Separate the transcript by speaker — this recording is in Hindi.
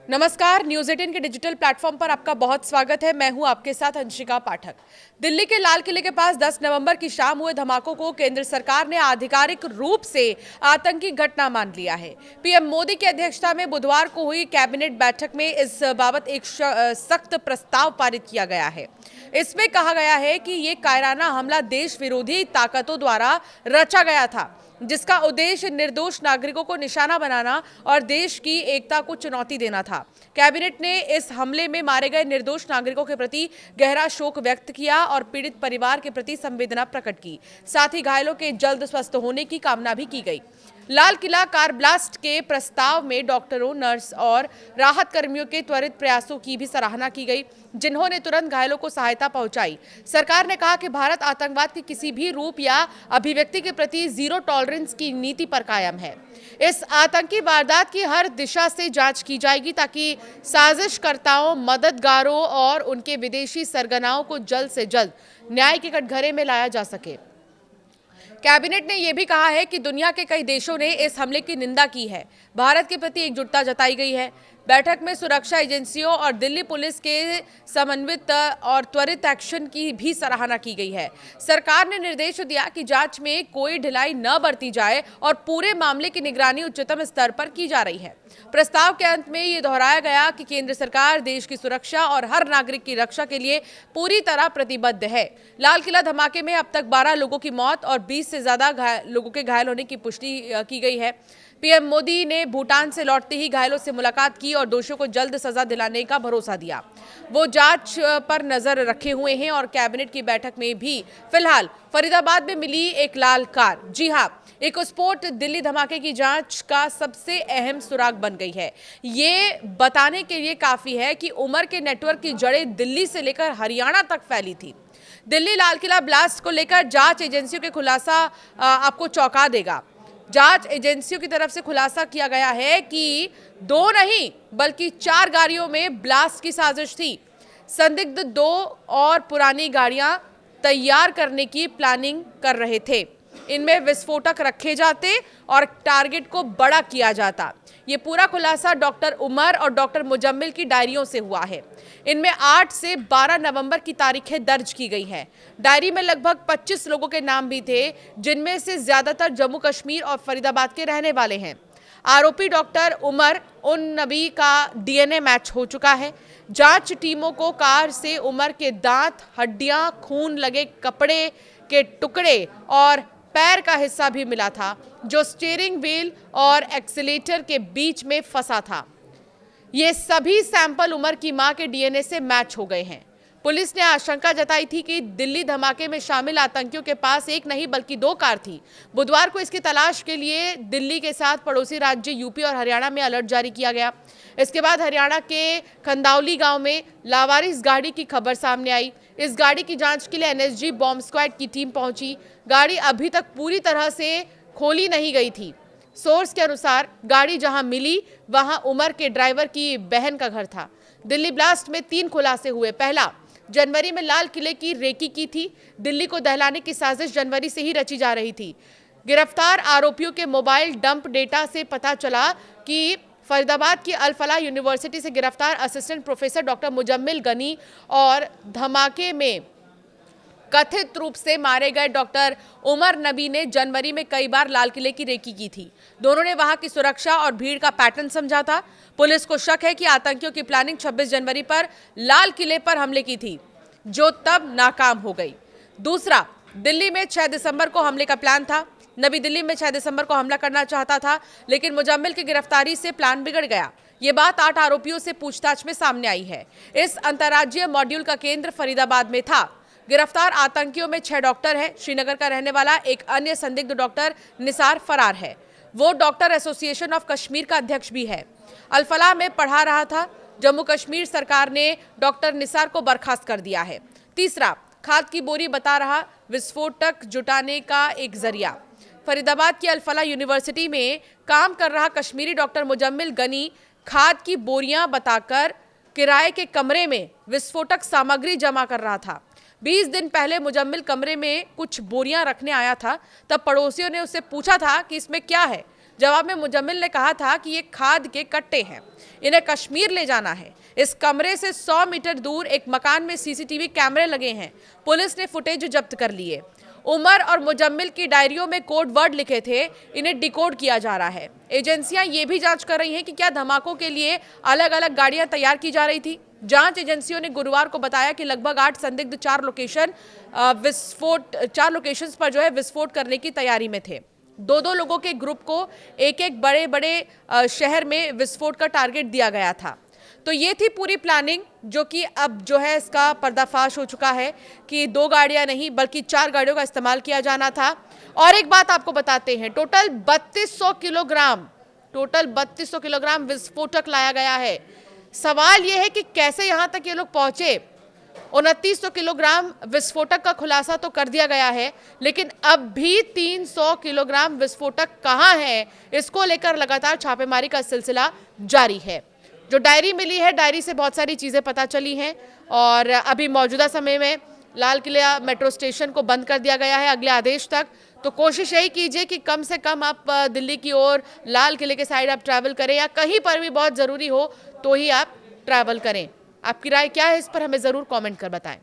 Speaker 1: नमस्कार, न्यूज 18 के डिजिटल प्लेटफॉर्म पर आपका बहुत स्वागत है। मैं हूं आपके साथ अंशिका पाठक। दिल्ली के लाल किले के पास 10 नवंबर की शाम हुए धमाकों को केंद्र सरकार ने आधिकारिक रूप से आतंकी घटना मान लिया है। पीएम मोदी की अध्यक्षता में बुधवार को हुई कैबिनेट बैठक में इस बाबत एक सख्त प्रस्ताव पारित किया गया है। इसमें कहा गया है कि ये कायराना हमला देश विरोधी ताकतों द्वारा रचा गया था, जिसका उद्देश्य निर्दोष नागरिकों को निशाना बनाना और देश की एकता को चुनौती देना था। कैबिनेट ने इस हमले में मारे गए निर्दोष नागरिकों के प्रति गहरा शोक व्यक्त किया और पीड़ित परिवार के प्रति संवेदना प्रकट की। साथ ही घायलों के जल्द स्वस्थ होने की कामना भी की गई। लाल किला कार ब्लास्ट के प्रस्ताव में डॉक्टरों, नर्स और राहत कर्मियों के त्वरित प्रयासों की भी सराहना की गई, जिन्होंने तुरंत घायलों को सहायता पहुंचाई। सरकार ने कहा कि भारत आतंकवाद के किसी भी रूप या अभिव्यक्ति के प्रति जीरो टॉलरेंस की नीति पर कायम है। इस आतंकी वारदात की हर दिशा से जांच की जाएगी ताकि साजिशकर्ताओं, मददगारों और उनके विदेशी सरगनाओं को जल्द से जल्द न्याय के कटघरे में लाया जा सके। कैबिनेट ने यह भी कहा है कि दुनिया के कई देशों ने इस हमले की निंदा की है। भारत के प्रति एकजुटता जताई गई है। बैठक में सुरक्षा एजेंसियों और दिल्ली पुलिस के समन्वित और त्वरित एक्शन की भी सराहना की गई है। सरकार ने निर्देश दिया कि जांच में कोई ढिलाई न बरती जाए और पूरे मामले की निगरानी उच्चतम स्तर पर की जा रही है। प्रस्ताव के अंत में ये दोहराया गया कि केंद्र सरकार देश की सुरक्षा और हर नागरिक की रक्षा के लिए पूरी तरह प्रतिबद्ध है। लाल किला धमाके में अब तक 12 लोगों की मौत और 20 से ज्यादा लोगों के घायल होने की पुष्टि की गई है। पीएम मोदी ने भूटान से लौटते ही घायलों से मुलाकात की और दोषियों को जल्द सजा दिलाने का भरोसा दिया। वो जांच पर नजर रखे हुए हैं और कैबिनेट की बैठक में भी फिलहाल फरीदाबाद में मिली एक लाल कार, जी हां, एक स्फोट दिल्ली धमाके की जांच का सबसे अहम सुराग बन गई है। ये बताने के लिए काफी है कि उमर के नेटवर्क की जड़ें दिल्ली से लेकर हरियाणा तक फैली थी। दिल्ली लाल किला ब्लास्ट को लेकर जांच एजेंसियों के खुलासा आपको चौंका देगा। जांच एजेंसियों की तरफ से खुलासा किया गया है कि 2 नहीं बल्कि 4 गाड़ियों में ब्लास्ट की साजिश थी। संदिग्ध 2 और पुरानी गाड़ियां तैयार करने की प्लानिंग कर रहे थे। इनमें विस्फोटक रखे जाते और टारगेट को बड़ा किया जाता। ये पूरा खुलासा डॉक्टर उमर और डॉक्टर मुजम्मिल की डायरियों से हुआ है। इनमें 8 से 12 नवंबर की तारीखें दर्ज की गई हैं। डायरी में लगभग 25 लोगों के नाम भी थे, जिनमें से ज्यादातर जम्मू कश्मीर और फरीदाबाद के रहने वाले हैं। आरोपी डॉक्टर उमर उन नबी का डीएनए मैच हो चुका है। जांच टीमों को कार से उमर के दांत, हड्डियां, खून लगे कपड़े के टुकड़े और पैर का हिस्सा भी मिला था, जो स्टीयरिंग व्हील और एक्सीलेटर के बीच में फंसा था। ये सभी सैंपल उमर की मां के डीएनए से मैच हो गए हैं। पुलिस ने आशंका जताई थी कि दिल्ली धमाके में शामिल आतंकियों के पास एक नहीं बल्कि 2 कार थी। बुधवार को इसकी तलाश के लिए दिल्ली के साथ पड़ोसी राज्य यूपी और हरियाणा में अलर्ट जारी किया गया। इसके बाद हरियाणा के खंदावली गांव में लावारिस गाड़ी की खबर सामने आई। इस गाड़ी की जांच के लिए एनएसजी बॉम्ब स्क्वाड की टीम पहुंची। गाड़ी अभी तक पूरी तरह से खोली नहीं गई थी। सोर्स के अनुसार गाड़ी जहां मिली वहां उमर के ड्राइवर की बहन का घर था। दिल्ली ब्लास्ट में 3 खुलासे हुए। पहला, जनवरी में लाल किले की रेकी की थी। दिल्ली को दहलाने की साजिश जनवरी से ही रची जा रही थी। गिरफ्तार आरोपियों के मोबाइल डंप डेटा से पता चला कि फरीदाबाद की अल फलाह यूनिवर्सिटी से गिरफ्तार assistant professor doctor Muzammil Ghani और धमाके में कथित रूप से मारे गए डॉक्टर उमर नबी ने जनवरी में कई बार लाल किले की रेकी की थी। दोनों ने वहां की सुरक्षा और भीड़ का पैटर्न समझा था। पुलिस को शक है कि आतंकियों की प्लानिंग 26 जनवरी पर लाल किले पर हमले की थी, जो तब नाकाम हो गई। दूसरा, दिल्ली में 6 दिसंबर को हमले का प्लान था। नबी दिल्ली में 6 दिसंबर को हमला करना चाहता था, लेकिन मुजम्मिल की गिरफ्तारी से प्लान बिगड़ गया। ये बात 8 आरोपियों से पूछताछ में सामने आई है। इस अंतर्राज्यीय मॉड्यूल का केंद्र फरीदाबाद में था। गिरफ्तार आतंकियों में 6 डॉक्टर हैं। श्रीनगर का रहने वाला एक अन्य संदिग्ध डॉक्टर निसार फरार है। वो डॉक्टर एसोसिएशन ऑफ कश्मीर का अध्यक्ष भी है। अल फलाह में पढ़ा रहा था। जम्मू कश्मीर सरकार ने डॉक्टर निसार को बर्खास्त कर दिया है। तीसरा, खाद की बोरी बता रहा विस्फोटक जुटाने का एक जरिया। फरीदाबाद की अल फलाह यूनिवर्सिटी में काम कर रहा कश्मीरी डॉक्टर मुजम्मिल गनी खाद की बोरियां बताकर किराए के कमरे में विस्फोटक सामग्री जमा कर रहा था। 20 दिन पहले मुजम्मिल कमरे में कुछ बोरियां रखने आया था। तब पड़ोसियों ने उससे पूछा था कि इसमें क्या है। जवाब में मुजम्मिल ने कहा था कि ये खाद के कट्टे हैं। इन्हें कश्मीर ले जाना है। इस कमरे से 100 मीटर दूर एक मकान में सीसीटीवी कैमरे लगे हैं। पुलिस ने फुटेज जब्त कर लिए। उमर और मुजम्मिल की डायरियों में कोड वर्ड लिखे थे, इन्हें डिकोड किया जा रहा है। एजेंसियां ये भी जांच कर रही हैं कि क्या धमाकों के लिए अलग अलग गाड़ियां तैयार की जा रही थी। जांच एजेंसियों ने गुरुवार को बताया कि लगभग 8 संदिग्ध 4 लोकेशंस पर जो है विस्फोट करने की तैयारी में थे। दो लोगों के ग्रुप को एक एक बड़े बड़े शहर में विस्फोट का टारगेट दिया गया था। तो ये थी पूरी प्लानिंग, जो कि अब जो है इसका पर्दाफाश हो चुका है कि 2 गाड़ियां नहीं बल्कि 4 गाड़ियों का इस्तेमाल किया जाना था। और एक बात आपको बताते हैं, टोटल 3200 किलोग्राम विस्फोटक लाया गया है। सवाल यह है कि कैसे यहां तक ये लोग पहुंचे। 2900 किलोग्राम विस्फोटक का खुलासा तो कर दिया गया है, लेकिन अब भी 300 किलोग्राम विस्फोटक कहां है, इसको लेकर लगातार छापेमारी का सिलसिला जारी है। जो डायरी मिली है, डायरी से बहुत सारी चीज़ें पता चली हैं और अभी मौजूदा समय में लाल किला मेट्रो स्टेशन को बंद कर दिया गया है अगले आदेश तक। तो कोशिश यही कीजिए कि कम से कम आप दिल्ली की ओर लाल किले के साइड आप ट्रैवल करें, या कहीं पर भी बहुत ज़रूरी हो तो ही आप ट्रैवल करें। आपकी राय क्या है इस पर हमें ज़रूर कमेंट कर बताएं।